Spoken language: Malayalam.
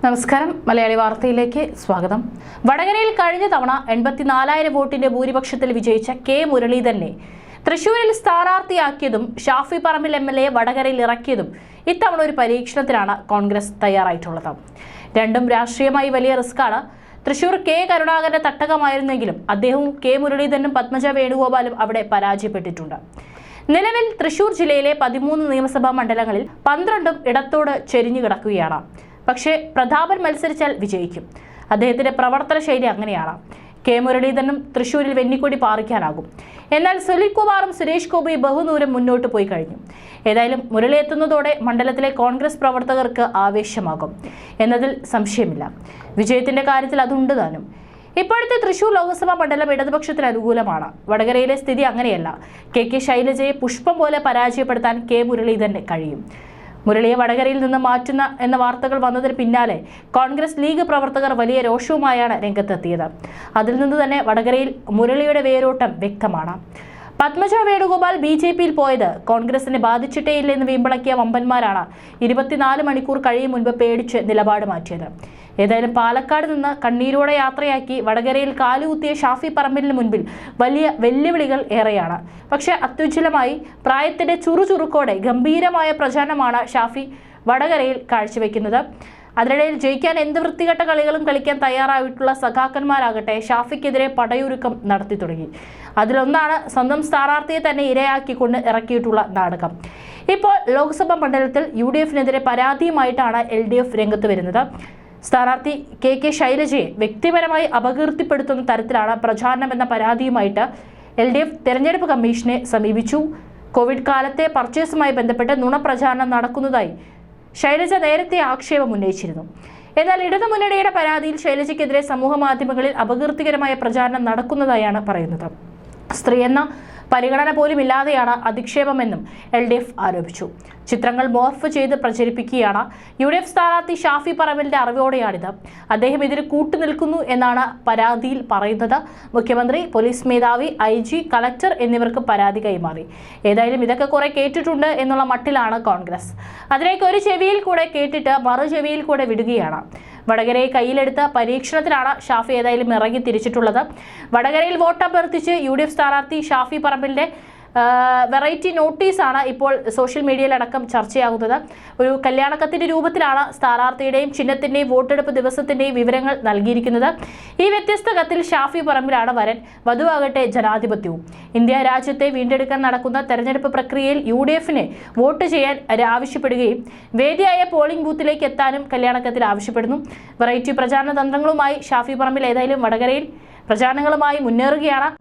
നമസ്കാരം. മലയാളി വാർത്തയിലേക്ക് സ്വാഗതം. വടകരയിൽ കഴിഞ്ഞ തവണ 84,000 വോട്ടിന്റെ ഭൂരിപക്ഷത്തിൽ വിജയിച്ച കെ മുരളീധരനെ തൃശൂരിൽ സ്ഥാനാർത്ഥിയാക്കിയതും ഷാഫി പറമ്പിൽ MLA വടകരയിൽ ഇറക്കിയതും ഇത്തവണ ഒരു പരീക്ഷണത്തിനാണ് കോൺഗ്രസ് തയ്യാറായിട്ടുള്ളത്. രണ്ടും രാഷ്ട്രീയമായി വലിയ റിസ്ക്കാണ്. തൃശൂർ കെ കരുണാകരന്റെ തട്ടകമായിരുന്നെങ്കിലും അദ്ദേഹവും കെ മുരളീധരനും പത്മജ വേണുഗോപാലും അവിടെ പരാജയപ്പെട്ടിട്ടുണ്ട്. നിലവിൽ തൃശൂർ ജില്ലയിലെ 13 നിയമസഭാ മണ്ഡലങ്ങളിൽ 12 ഇടത്തോട് ചെരിഞ്ഞു കിടക്കുകയാണ്. പക്ഷേ പ്രതാപൻ മത്സരിച്ചാൽ വിജയിക്കും. അദ്ദേഹത്തിന്റെ പ്രവർത്തന ശൈലി അങ്ങനെയാണ്. കെ മുരളീധരനും തൃശൂരിൽ വെന്നിക്കൊടി പാറിക്കാനാകും. എന്നാൽ സുനിൽകുമാറും സുരേഷ് ഗോപിയും ബഹുദൂരം മുന്നോട്ട് പോയി കഴിഞ്ഞു. ഏതായാലും മുരളി എത്തുന്നതോടെ മണ്ഡലത്തിലെ കോൺഗ്രസ് പ്രവർത്തകർക്ക് ആവേശമാകും എന്നതിൽ സംശയമില്ല. വിജയത്തിന്റെ കാര്യത്തിൽ അതുണ്ട് താനും. ഇപ്പോഴത്തെ തൃശൂർ ലോക്സഭാ മണ്ഡലം ഇടതുപക്ഷത്തിന് അനുകൂലമാണ്. വടകരയിലെ സ്ഥിതി അങ്ങനെയല്ല. കെ ശൈലജയെ പുഷ്പം പോലെ പരാജയപ്പെടുത്താൻ കെ മുരളീധരന് കഴിയും. മുരളിയെ വടകരയിൽ നിന്ന് മാറ്റുന്ന എന്ന വാർത്തകൾ വന്നതിന് പിന്നാലെ കോൺഗ്രസ് ലീഗ് പ്രവർത്തകർ വലിയ രോഷവുമായാണ് രംഗത്തെത്തിയത്. അതിൽ നിന്ന് തന്നെ വടകരയിൽ മുരളിയുടെ വേരോട്ടം വ്യക്തമാണ്. പത്മജ വേണുഗോപാൽ BJPയിൽ പോയത് കോൺഗ്രസിനെ ബാധിച്ചിട്ടേയില്ലെന്ന് വീമ്പിളക്കിയ വമ്പന്മാരാണ് 24 മണിക്കൂർ കഴിയും മുൻപ് പേടിച്ച് നിലപാട് മാറ്റിയത്. ഏതായാലും പാലക്കാട് നിന്ന് കണ്ണീരോടെ യാത്രയാക്കി വടകരയിൽ കാലുകുത്തിയ ഷാഫി പറമ്പിലിന് മുൻപിൽ വലിയ വെല്ലുവിളികൾ ഏറെയാണ്. പക്ഷേ അത്യുജ്വലമായി പ്രായത്തിന്റെ ചുറുചുറുക്കോടെ ഗംഭീരമായ പ്രചാരണമാണ് ഷാഫി വടകരയിൽ കാഴ്ചവെക്കുന്നത്. അതിനിടയിൽ ജയിക്കാൻ എന്ത് വൃത്തികെട്ട കളികളും കളിക്കാൻ തയ്യാറായിട്ടുള്ള സഖാക്കന്മാരാകട്ടെ ഷാഫിക്കെതിരെ പടയൊരുക്കം നടത്തി തുടങ്ങി. അതിലൊന്നാണ് സ്വന്തം സ്ഥാനാർത്ഥിയെ തന്നെ ഇരയാക്കിക്കൊണ്ട് ഇറക്കിയിട്ടുള്ള നാടകം. ഇപ്പോൾ ലോക്സഭാ മണ്ഡലത്തിൽ UDFനെതിരെ പരാതിയുമായിട്ടാണ് LDF രംഗത്ത് വരുന്നത്. സ്ഥാനാർത്ഥി കെ ശൈലജയെ വ്യക്തിപരമായി അപകീർത്തിപ്പെടുത്തുന്ന തരത്തിലാണ് പ്രചാരണം എന്ന പരാതിയുമായിട്ട് LDF തെരഞ്ഞെടുപ്പ് കമ്മീഷനെ സമീപിച്ചു. കോവിഡ് കാലത്തെ പർച്ചേസുമായി ബന്ധപ്പെട്ട് നുണപ്രചാരണം നടക്കുന്നതായി ശൈലജ നേരത്തെ ആക്ഷേപം ഉന്നയിച്ചിരുന്നു. എന്നാൽ ഇടതുമുന്നണിയുടെ പരാതിയിൽ ശൈലജയ്ക്കെതിരെ സമൂഹ മാധ്യമങ്ങളിൽ അപകീർത്തികരമായ പ്രചാരണം നടക്കുന്നതായാണ് പറയുന്നത്. സ്ത്രീ എന്ന പരിഗണന പോലും ഇല്ലാതെയാണ് അധിക്ഷേപമെന്നും LDF ആരോപിച്ചു. ചിത്രങ്ങൾ മോർഫ് ചെയ്ത് പ്രചരിപ്പിക്കുകയാണ്. UDF സ്ഥാനാർത്ഥി ഷാഫി പറമ്പിലിന്റെ അറിവോടെയാണിത്. അദ്ദേഹം ഇതിന് കൂട്ടുനിൽക്കുന്നു എന്നാണ് പരാതിയിൽ പറയുന്നത്. മുഖ്യമന്ത്രി, പോലീസ് മേധാവി, IG, കളക്ടർ എന്നിവർക്ക് പരാതി കൈമാറി. ഏതായാലും ഇതൊക്കെ കുറെ കേട്ടിട്ടുണ്ട് എന്നുള്ള മട്ടിലാണ് കോൺഗ്രസ്. അതിലേക്ക് ഒരു ചെവിയിൽ കൂടെ കേട്ടിട്ട് മറു ചെവിയിൽ കൂടെ വിടുകയാണ്. വടകരയെ കയ്യിലെടുത്ത പരീക്ഷണത്തിലാണ് ഷാഫി ഏതായാലും ഇറങ്ങി തിരിച്ചിട്ടുള്ളത്. വടകരയിൽ വോട്ടഭ്യർത്ഥിച്ച് UDF സ്ഥാനാർത്ഥി ഷാഫി പറമ്പിലിന്റെ വെറൈറ്റി നോട്ടീസാണ് ഇപ്പോൾ സോഷ്യൽ മീഡിയയിലടക്കം ചർച്ചയാകുന്നത്. ഒരു കല്യാണക്കത്തിന്റെ രൂപത്തിലാണ് സ്ഥാനാർത്ഥിയുടെയും ചിഹ്നത്തിന്റെയും വോട്ടെടുപ്പ് ദിവസത്തിന്റെയും വിവരങ്ങൾ നൽകിയിരിക്കുന്നത്. ഈ വ്യത്യസ്ത കത്തിൽ ഷാഫി പറമ്പിലാണ് വരൻ, വധുവാകട്ടെ ജനാധിപത്യവും. ഇന്ത്യ രാജ്യത്തെ വീണ്ടെടുക്കാൻ നടക്കുന്ന തെരഞ്ഞെടുപ്പ് പ്രക്രിയയിൽ UDFനെ വോട്ട് ചെയ്യാൻ ആവശ്യപ്പെടുകയും വേദിയായ പോളിംഗ് ബൂത്തിലേക്ക് എത്താനും കല്യാണക്കത്തിൽ ആവശ്യപ്പെടുന്നു. വെറൈറ്റി പ്രചാരണ തന്ത്രങ്ങളുമായി ഷാഫി പറമ്പിൽ ഏതായാലും വടകരയിൽ പ്രചാരണങ്ങളുമായി മുന്നേറുകയാണ്.